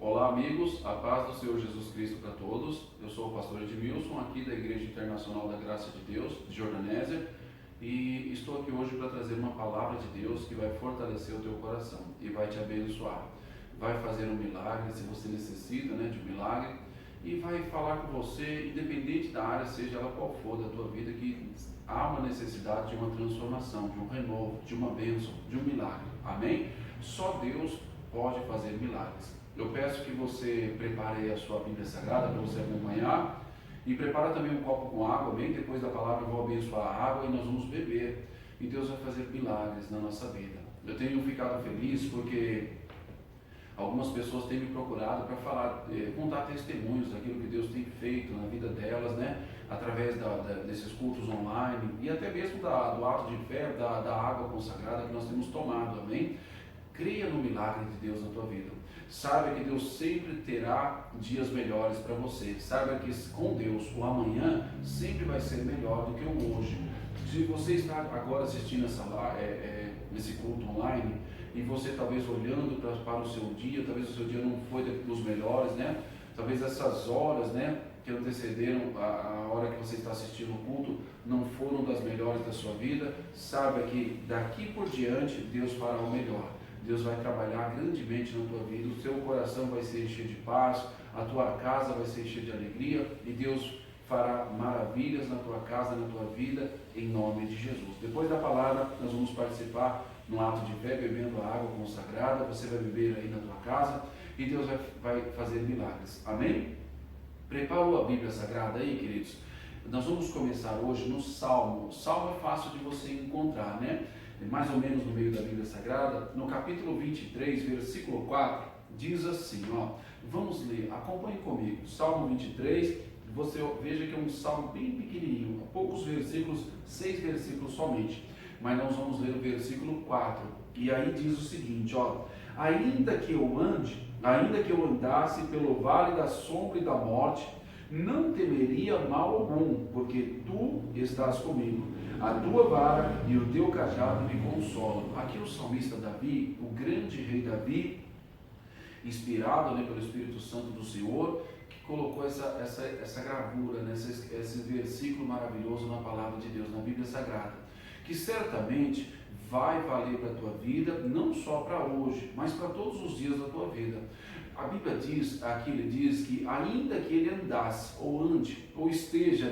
Olá amigos, a paz do Senhor Jesus Cristo para todos. Eu sou o pastor Edmilson, aqui da Igreja Internacional da Graça de Deus, de Jordanésia, e estou aqui hoje para trazer uma palavra de Deus que vai fortalecer o teu coração e vai te abençoar. Vai fazer um milagre, se você necessita de um milagre, e vai falar com você, independente da área, seja ela qual for da tua vida, que há uma necessidade de uma transformação, de um renovo, de uma bênção, de um milagre. Amém? Só Deus pode fazer milagres. Eu peço que você prepare a sua Bíblia Sagrada para você acompanhar e prepara também um copo com água. Bem depois da palavra eu vou abençoar a água e nós vamos beber, e Deus vai fazer milagres na nossa vida. Eu tenho ficado feliz porque algumas pessoas têm me procurado para falar, contar testemunhos daquilo que Deus tem feito na vida delas, através desses cultos online e até mesmo do ato de fé, da água consagrada que nós temos tomado, amém? Creia no milagre de Deus na tua vida. Saiba que Deus sempre terá dias melhores para você. Saiba que com Deus o amanhã sempre vai ser melhor do que o hoje. Se você está agora assistindo esse culto online e você talvez olhando para o seu dia, talvez o seu dia não foi dos melhores, talvez essas horas que antecederam a hora que você está assistindo o culto não foram das melhores da sua vida. Saiba que daqui por diante Deus fará o melhor. Deus vai trabalhar grandemente na tua vida, o teu coração vai se encher de paz, a tua casa vai se encher de alegria e Deus fará maravilhas na tua casa, na tua vida, em nome de Jesus. Depois da palavra, nós vamos participar no ato de fé, bebendo a água consagrada. Você vai beber aí na tua casa e Deus vai fazer milagres. Amém? Preparou a Bíblia Sagrada aí, queridos? Nós vamos começar hoje no Salmo. O Salmo é fácil de você encontrar, mais ou menos no meio da Bíblia Sagrada, no capítulo 23, versículo 4, diz assim, vamos ler, acompanhe comigo, Salmo 23, você veja que é um salmo bem pequenininho, poucos versículos, 6 versículos somente, mas nós vamos ler o versículo 4, e aí diz o seguinte, ainda que eu andasse pelo vale da sombra e da morte, não temeria mal algum, porque tu estás comigo. A tua vara e o teu cajado me consolam. Aqui o salmista Davi, o grande rei Davi, inspirado pelo Espírito Santo do Senhor, que colocou essa gravura, esse versículo maravilhoso na palavra de Deus, na Bíblia Sagrada, que certamente vai valer para a tua vida, não só para hoje, mas para todos os dias da tua vida. A Bíblia diz, aqui ele diz que ainda que ele andasse, ou ande, ou esteja,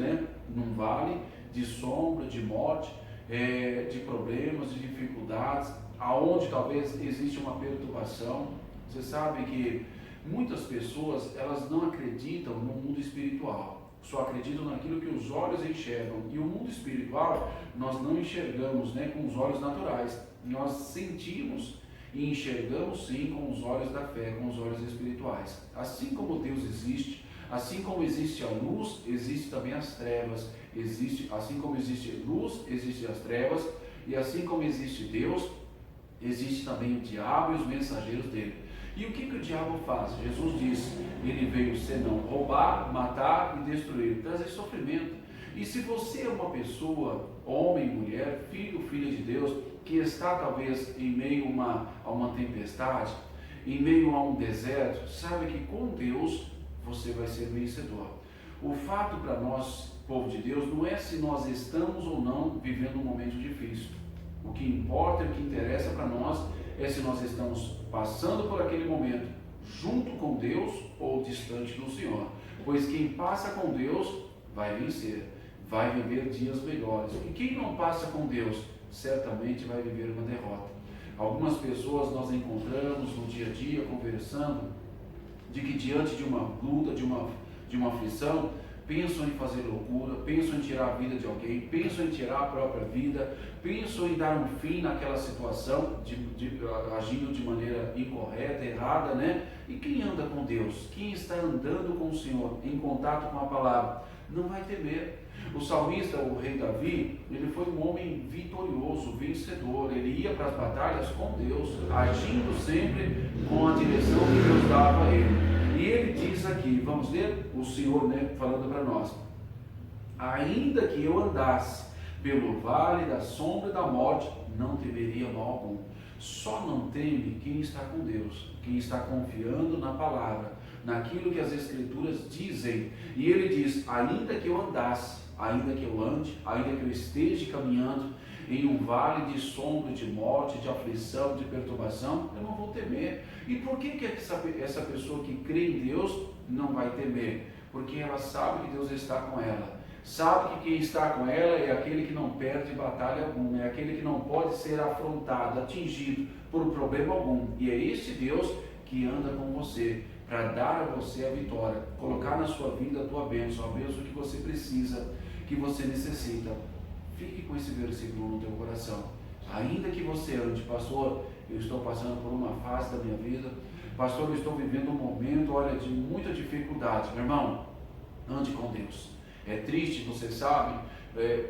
num vale de sombra, de morte, de problemas, de dificuldades, aonde talvez existe uma perturbação. Você sabe que muitas pessoas, elas não acreditam no mundo espiritual, só acreditam naquilo que os olhos enxergam, e o mundo espiritual nós não enxergamos com os olhos naturais, nós sentimos e enxergamos sim com os olhos da fé, com os olhos espirituais. Assim como Deus existe, assim como existe a luz, existe também as trevas. Assim como existe luz, existem as trevas, e assim como existe Deus, existe também o diabo e os mensageiros dele. E o que o diabo faz? Jesus disse, ele veio senão roubar, matar e destruir, trazer sofrimento. E se você é uma pessoa, homem, mulher, filho, filha de Deus, que está talvez em meio a uma tempestade, em meio a um deserto, sabe que com Deus você vai ser vencedor. O fato para nós, povo de Deus, não é se nós estamos ou não vivendo um momento difícil. O que importa e o que interessa para nós é se nós estamos passando por aquele momento junto com Deus ou distante do Senhor. Pois quem passa com Deus vai vencer, vai viver dias melhores. E quem não passa com Deus, certamente vai viver uma derrota. Algumas pessoas nós encontramos no dia a dia conversando de que diante de uma luta, de uma aflição, pensam em fazer loucura, pensam em tirar a vida de alguém, pensam em tirar a própria vida, pensam em dar um fim naquela situação, agindo de maneira incorreta, errada, E quem anda com Deus, quem está andando com o Senhor, em contato com a palavra, não vai temer. O salmista, o rei Davi, ele foi um homem vitorioso, vencedor. Ele ia para as batalhas com Deus, agindo sempre com a direção que Deus dava a ele. E ele diz aqui, vamos ler o Senhor falando para nós, ainda que eu andasse pelo vale da sombra da morte, não temeria mal algum. Só não teme quem está com Deus, quem está confiando na palavra, naquilo que as Escrituras dizem. E ele diz: ainda que eu andasse, ainda que eu ande, ainda que eu esteja caminhando em um vale de sombra, de morte, de aflição, de perturbação, eu não vou temer. E por que essa pessoa que crê em Deus não vai temer? Porque ela sabe que Deus está com ela. Sabe que quem está com ela é aquele que não perde batalha alguma, é aquele que não pode ser afrontado, atingido por problema algum. E é esse Deus que anda com você, para dar a você a vitória, colocar na sua vida a tua bênção, a bênção que você precisa, que você necessita. Fique com esse versículo no teu coração. Ainda que você ande, pastor, eu estou passando por uma fase da minha vida, pastor, eu estou vivendo um momento, olha, de muita dificuldade. Meu irmão, ande com Deus. É triste, você sabe,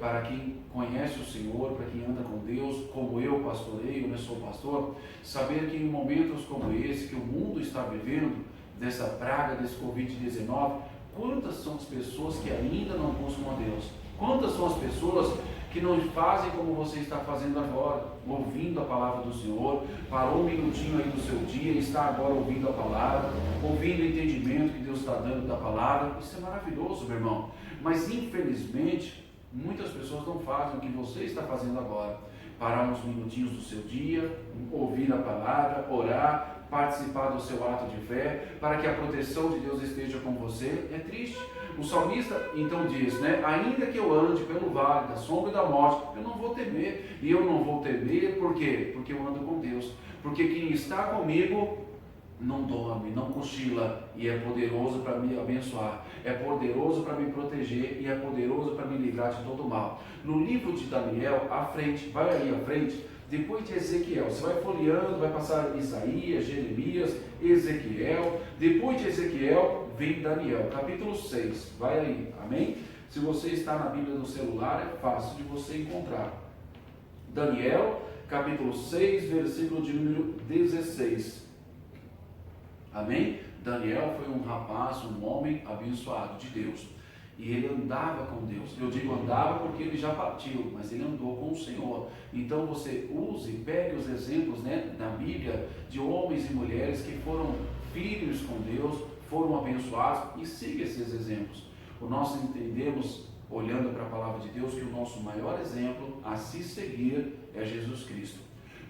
para quem conhece o Senhor, para quem anda com Deus, como eu pastoreio, eu sou pastor, saber que em momentos como esse, que o mundo está vivendo, dessa praga, desse Covid-19, quantas são as pessoas que ainda não buscam a Deus? Quantas são as pessoas que não fazem como você está fazendo agora, ouvindo a palavra do Senhor, parou um minutinho aí do seu dia e está agora ouvindo a palavra, ouvindo o entendimento que Deus está dando da palavra? Isso é maravilhoso, meu irmão. Mas infelizmente, muitas pessoas não fazem o que você está fazendo agora. Parar uns minutinhos do seu dia, ouvir a palavra, orar, participar do seu ato de fé, para que a proteção de Deus esteja com você. É triste. O salmista então diz, né? Ainda que eu ande pelo vale da sombra e da morte, eu não vou temer. E eu não vou temer por quê? Porque eu ando com Deus. Porque quem está comigo não dorme, não cochila, e é poderoso para me abençoar, é poderoso para me proteger e é poderoso para me livrar de todo mal. No livro de Daniel, à frente, vai aí à frente, depois de Ezequiel, você vai folheando, vai passar Isaías, Jeremias, Ezequiel, depois de Ezequiel vem Daniel, capítulo 6, vai aí, amém? Se você está na Bíblia do celular, é fácil de você encontrar. Daniel, capítulo 6, versículo de número 16. Amém? Daniel foi um rapaz, um homem abençoado de Deus. E ele andava com Deus. Eu digo andava porque ele já partiu, mas ele andou com o Senhor. Então você use, pegue os exemplos, né, da Bíblia de homens e mulheres que foram filhos com Deus, foram abençoados, e siga esses exemplos. Nós entendemos, olhando para a palavra de Deus, que o nosso maior exemplo a se seguir é Jesus Cristo.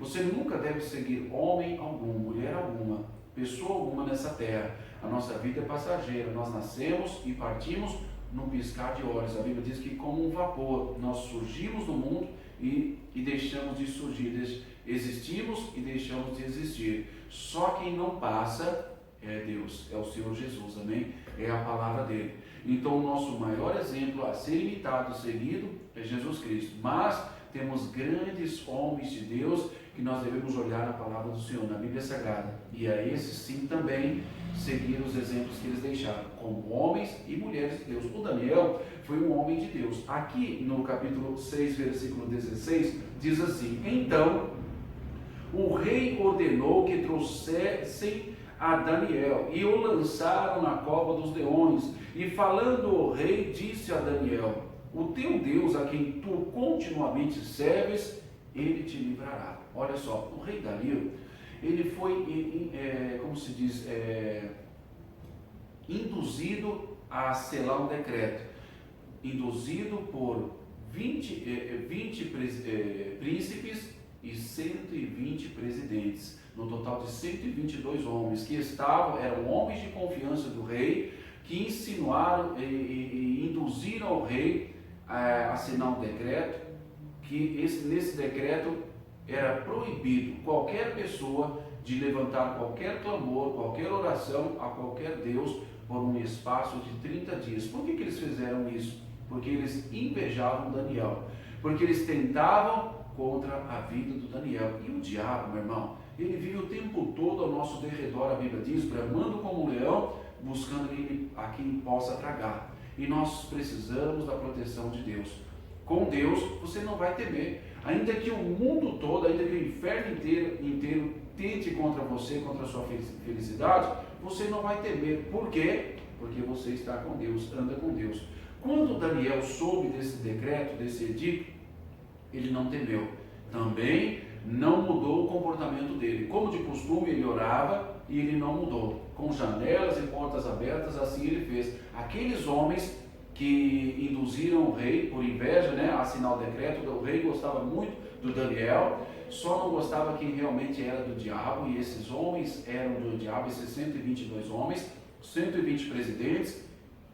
Você nunca deve seguir homem algum, mulher alguma, pessoa alguma nessa terra. A nossa vida é passageira, nós nascemos e partimos num piscar de olhos. A Bíblia diz que como um vapor, nós surgimos no mundo e deixamos de surgir, existimos e deixamos de existir. Só quem não passa é Deus, é o Senhor Jesus, amém? É a palavra dele. Então o nosso maior exemplo a ser imitado, seguido, é Jesus Cristo. Mas temos grandes homens de Deus que nós devemos olhar na palavra do Senhor, na Bíblia Sagrada, e a esses sim também seguir os exemplos que eles deixaram, como homens e mulheres de Deus. O Daniel foi um homem de Deus. Aqui no capítulo 6, versículo 16, diz assim: então o rei ordenou que trouxessem a Daniel e o lançaram na cova dos leões, e falando o rei disse a Daniel: o teu Deus, a quem tu continuamente serves, ele te livrará. Olha só, o rei Dario, ele foi, como se diz, induzido a selar um decreto, induzido por 20 príncipes e 120 presidentes, no total de 122 homens, que eram homens de confiança do rei, que insinuaram e induziram o rei a assinar um decreto, que nesse decreto era proibido qualquer pessoa de levantar qualquer clamor, qualquer oração a qualquer Deus por um espaço de 30 dias. Por que eles fizeram isso? Porque eles invejavam Daniel, porque eles tentavam contra a vida do Daniel. E o diabo, meu irmão, ele vive o tempo todo ao nosso derredor, a Bíblia diz, bramando como um leão, buscando a quem possa tragar. E nós precisamos da proteção de Deus. Com Deus você não vai temer. Ainda que o mundo todo, ainda que o inferno inteiro tente contra você, contra a sua felicidade, você não vai temer. Por quê? Porque você está com Deus, anda com Deus. Quando Daniel soube desse decreto, desse edito, ele não temeu. Também não mudou o comportamento dele. Como de costume, ele orava e ele não mudou. Com janelas e portas abertas, assim ele fez. Aqueles homens que induziram o rei por inveja, né, a assinar o decreto, o rei gostava muito do Daniel, só não gostava quem realmente era do diabo, e esses homens eram do diabo, esses 122 homens, 120 presidentes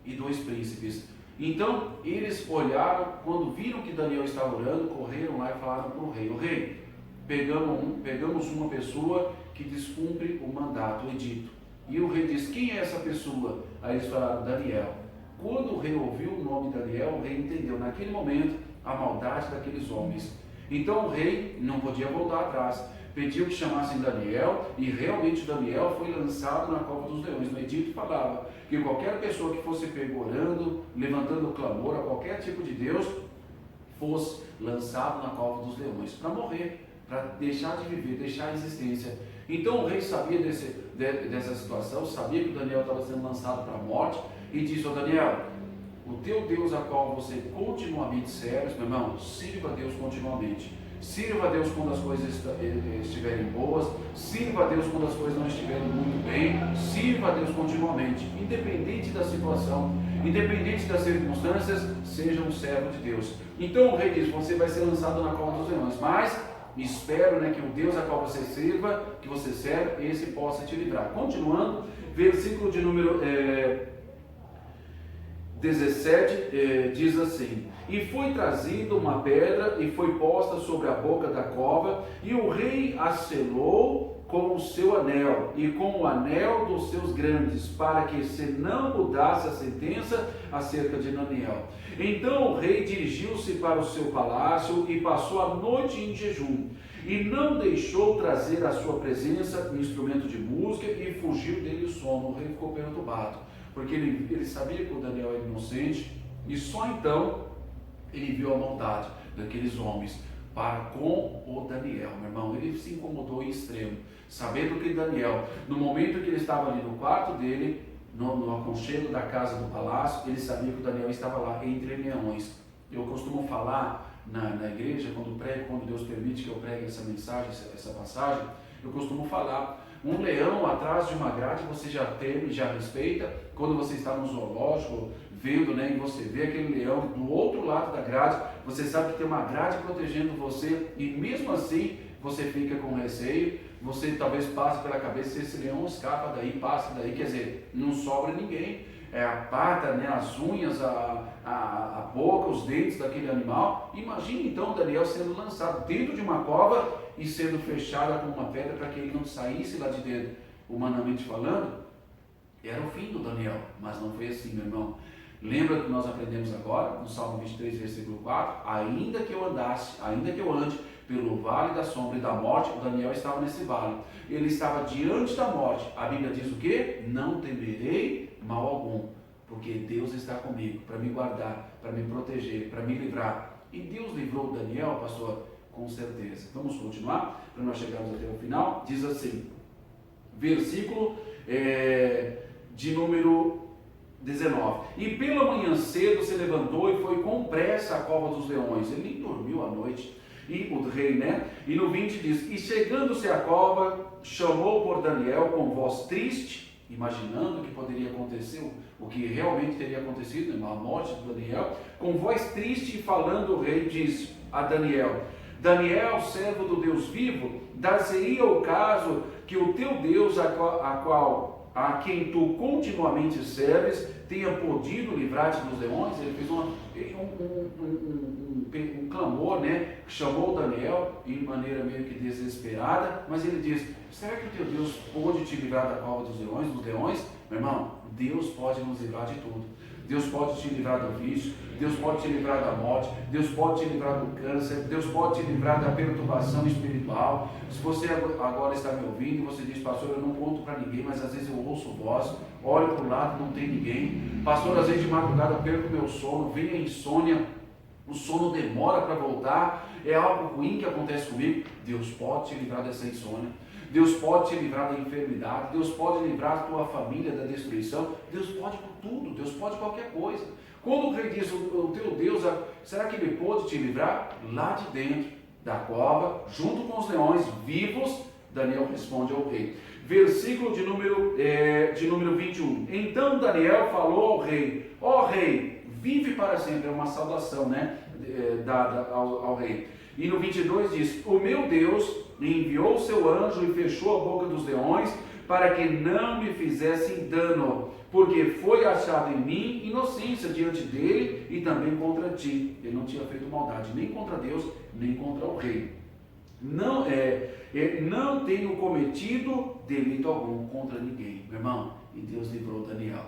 e 2 príncipes. Então, eles olharam, quando viram que Daniel estava orando, correram lá e falaram para o rei: o rei, pegamos uma pessoa que descumpre o mandato, o edito. E o rei disse: quem é essa pessoa? Aí eles falaram: Daniel. Quando o rei ouviu o nome Daniel, o rei entendeu naquele momento a maldade daqueles homens. Então o rei não podia voltar atrás, pediu que chamassem Daniel, e realmente Daniel foi lançado na cova dos leões. No edito falava que qualquer pessoa que fosse pego orando, levantando clamor a qualquer tipo de Deus, fosse lançado na cova dos leões, para morrer, para deixar de viver, deixar a existência. Então o rei sabia dessa situação, sabia que Daniel estava sendo lançado para a morte, e disse: ó Daniel, o teu Deus a qual você continuamente serve, meu irmão, sirva a Deus continuamente. Sirva a Deus quando as coisas estiverem boas, sirva a Deus quando as coisas não estiverem muito bem, sirva a Deus continuamente, independente da situação, independente das circunstâncias, seja um servo de Deus. Então o rei diz: você vai ser lançado na cova dos leões, mas espero, né, que o Deus a qual você sirva, que você serve, esse possa te livrar. Continuando, versículo de número 17, diz assim: e foi trazida uma pedra e foi posta sobre a boca da cova, e o rei a selou com o seu anel e com o anel dos seus grandes, para que se não mudasse a sentença acerca de Daniel. Então o rei dirigiu-se para o seu palácio e passou a noite em jejum, e não deixou trazer à sua presença um instrumento de música, e fugiu dele o sono. O rei ficou perturbado, porque ele sabia que o Daniel era inocente, e só então ele viu a maldade daqueles homens para com o Daniel. Meu irmão, ele se incomodou em extremo, sabendo que Daniel, no momento que ele estava ali no quarto dele, no aconchego da casa do palácio, ele sabia que o Daniel estava lá entre leões. Eu costumo falar na igreja, quando Deus permite que eu pregue essa mensagem, essa passagem, eu costumo falar: um leão atrás de uma grade você já teme, já respeita. Quando você está no zoológico vendo, né, e você vê aquele leão do outro lado da grade, você sabe que tem uma grade protegendo você, e mesmo assim você fica com receio. Você talvez passe pela cabeça: se esse leão escapa daí, passa daí, quer dizer, não sobra ninguém. A pata, né, as unhas, a boca, os dentes daquele animal. Imagine então Daniel sendo lançado dentro de uma cova e sendo fechada com uma pedra para que ele não saísse lá de dentro. Humanamente falando, era o fim do Daniel, mas não foi assim, meu irmão. Lembra que nós aprendemos agora, no Salmo 23, versículo 4, ainda que eu ande pelo vale da sombra e da morte, o Daniel estava nesse vale, ele estava diante da morte. A Bíblia diz o quê? Não temerei mal algum, porque Deus está comigo, para me guardar, para me proteger, para me livrar. E Deus livrou Daniel, pastor, com certeza. Vamos continuar, para nós chegarmos até o final. Diz assim, versículo de número 19: e pela manhã cedo se levantou e foi com pressa à cova dos leões. Ele nem dormiu à noite. E o rei, né? E no 20 diz: e chegando-se à cova, chamou por Daniel com voz triste, imaginando que poderia acontecer o que realmente teria acontecido, a morte de Daniel. Com voz triste e falando, o rei disse a Daniel: Daniel, servo do Deus vivo, dar-se-ia o caso que o teu Deus, a quem tu continuamente serves, tenha podido livrar-te dos leões? Ele fez um clamor, né? Chamou Daniel de maneira meio que desesperada, mas ele diz: será que o teu Deus pôde te livrar da cova dos leões? Meu irmão, Deus pode nos livrar de tudo. Deus pode te livrar do vício, Deus pode te livrar da morte, Deus pode te livrar do câncer, Deus pode te livrar da perturbação espiritual. Se você agora está me ouvindo e você diz: pastor, eu não conto para ninguém, mas às vezes eu ouço voz, olho para o lado, não tem ninguém. Pastor, às vezes de madrugada eu perco meu sono, vem a insônia, o sono demora para voltar, é algo ruim que acontece comigo. Deus pode te livrar dessa insônia. Deus pode te livrar da enfermidade, Deus pode livrar a tua família da destruição, Deus pode por tudo, Deus pode qualquer coisa. Quando o rei diz: o teu Deus, será que ele pode te livrar? Lá de dentro da cova, junto com os leões vivos. Daniel responde ao rei. Versículo de número 21. Então Daniel falou ao rei: ó rei, vive para sempre. É uma saudação, né, dada ao rei. E no 22 diz: o meu Deus enviou o seu anjo e fechou a boca dos leões para que não me fizessem dano, porque foi achado em mim inocência diante dele e também contra ti. Ele não tinha feito maldade nem contra Deus, nem contra o rei. Não tenho cometido delito algum contra ninguém. Meu irmão, e Deus livrou Daniel.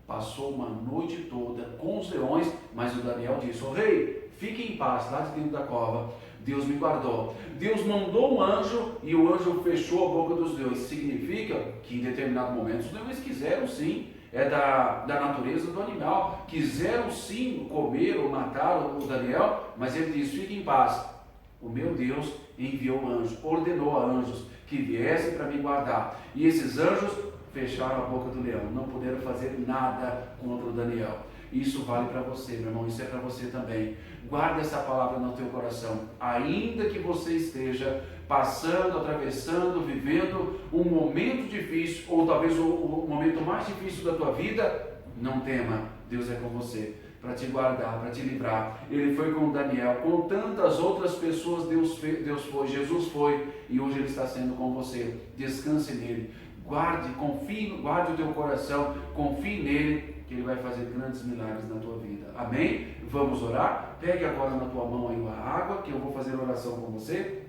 Passou uma noite toda com os leões, mas o Daniel disse: ó rei, fique em paz lá de dentro da cova. Deus me guardou. Deus mandou um anjo e o anjo fechou a boca dos leões. Significa que em determinado momento os leões quiseram sim, é da natureza do animal, quiseram sim comer ou matar o Daniel, mas ele disse: fique em paz. O meu Deus enviou anjos, ordenou a anjos que viessem para me guardar. E esses anjos fecharam a boca do leão, não puderam fazer nada contra o Daniel. Isso vale para você, meu irmão, isso é para você também. Guarda essa palavra no teu coração. Ainda que você esteja passando, atravessando, vivendo um momento difícil, ou talvez o momento mais difícil da tua vida, não tema, Deus é com você, para te guardar, para te livrar. Ele foi com Daniel, com tantas outras pessoas Deus foi, Jesus foi, e hoje Ele está sendo com você. Descanse nele, guarde o teu coração, confie nele, que Ele vai fazer grandes milagres na tua vida. Amém? Vamos orar? Pegue agora na tua mão aí a água, que eu vou fazer oração com você.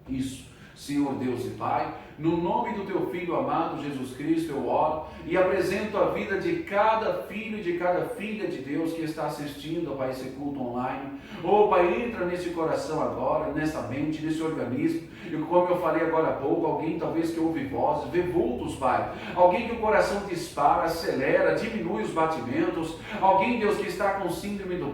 Isso. Senhor Deus e Pai, no nome do Teu Filho amado Jesus Cristo, eu oro e apresento a vida de cada filho e de cada filha de Deus que está assistindo, Pai, esse culto online. Pai, entra nesse coração agora, nessa mente, nesse organismo. E como eu falei agora há pouco, alguém talvez que ouve vozes, vê vultos, Pai. Alguém que o coração dispara, acelera, diminui os batimentos. Alguém, Deus, que está com síndrome do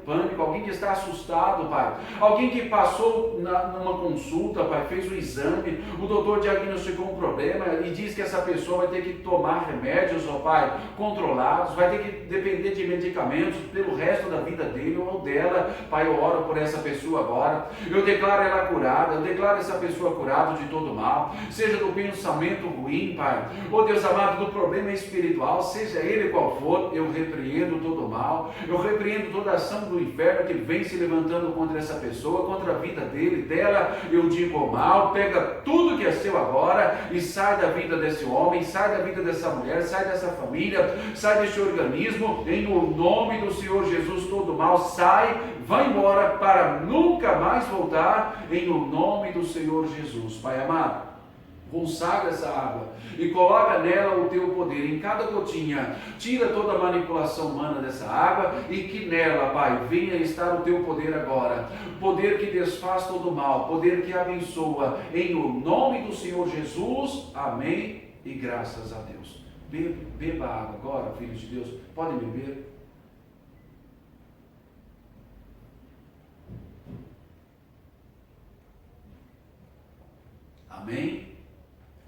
pânico. Alguém que está assustado, Pai. Alguém que passou numa consulta, Pai, fez o exame, o doutor diagnosticou um problema e diz que essa pessoa vai ter que tomar remédios, Pai, controlados, vai ter que depender de medicamentos pelo resto da vida dele ou dela. Pai, eu oro por essa pessoa agora. Eu declaro ela curada, eu declaro essa pessoa curada de todo mal, seja do pensamento ruim, Pai, Deus amado, do problema espiritual, seja ele qual for, eu repreendo todo mal, eu repreendo toda ação do inferno que vem se levantando contra essa pessoa, contra a vida dele, dela. Eu digo mal, pega tudo que é seu agora e sai da vida desse homem, sai da vida dessa mulher, sai dessa família, sai desse organismo, em o nome do Senhor Jesus. Todo mal sai, vai embora para nunca mais voltar, em o nome do Senhor Jesus. Pai amado, consagra essa água e coloca nela o teu poder em cada gotinha. Tira toda a manipulação humana dessa água e que nela, Pai, venha estar o teu poder agora. Poder que desfaz todo o mal, poder que abençoa, em o nome do Senhor Jesus. Amém e graças a Deus. Beba água agora, filhos de Deus. Podem beber. Amém?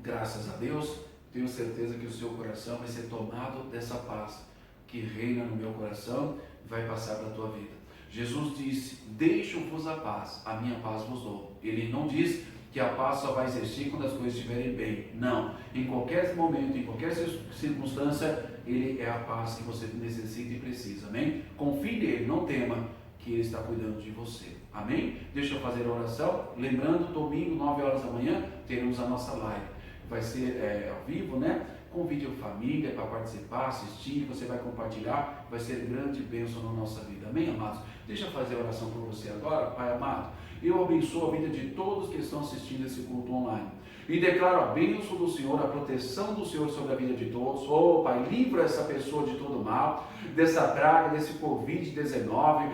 Graças a Deus, tenho certeza que o seu coração vai ser tomado dessa paz que reina no meu coração e vai passar para a tua vida. Jesus disse: deixo-vos a paz, a minha paz vos dou. Ele não diz que a paz só vai existir quando as coisas estiverem bem. Não, em qualquer momento, em qualquer circunstância, Ele é a paz que você necessita e precisa. Amém? Confie nele, não tema, que Ele está cuidando de você. Amém? Deixa eu fazer a oração. Lembrando, domingo, 9 horas da manhã, teremos a nossa live. Vai ser ao vivo, né? Convide a família para participar, assistir, você vai compartilhar, vai ser grande bênção na nossa vida. Amém, amados? Deixa eu fazer a oração por você agora. Pai amado, eu abençoo a vida de todos que estão assistindo esse culto online. E declaro a bênção do Senhor, a proteção do Senhor sobre a vida de todos. Pai, livra essa pessoa de todo mal, dessa praga, desse Covid-19,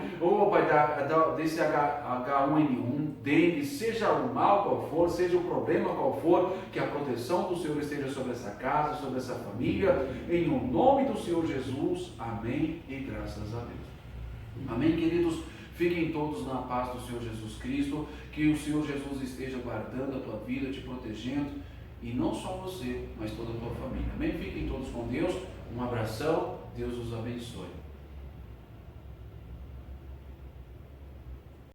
Pai, desse H1N1, dengue, seja o mal qual for, seja o problema qual for, que a proteção do Senhor esteja sobre essa casa, sobre essa família, em o nome do Senhor Jesus. Amém e graças a Deus. Amém, queridos? Fiquem todos na paz do Senhor Jesus Cristo, que o Senhor Jesus esteja guardando a tua vida, te protegendo, e não só você, mas toda a tua família. Amém? Fiquem todos com Deus, um abração, Deus os abençoe.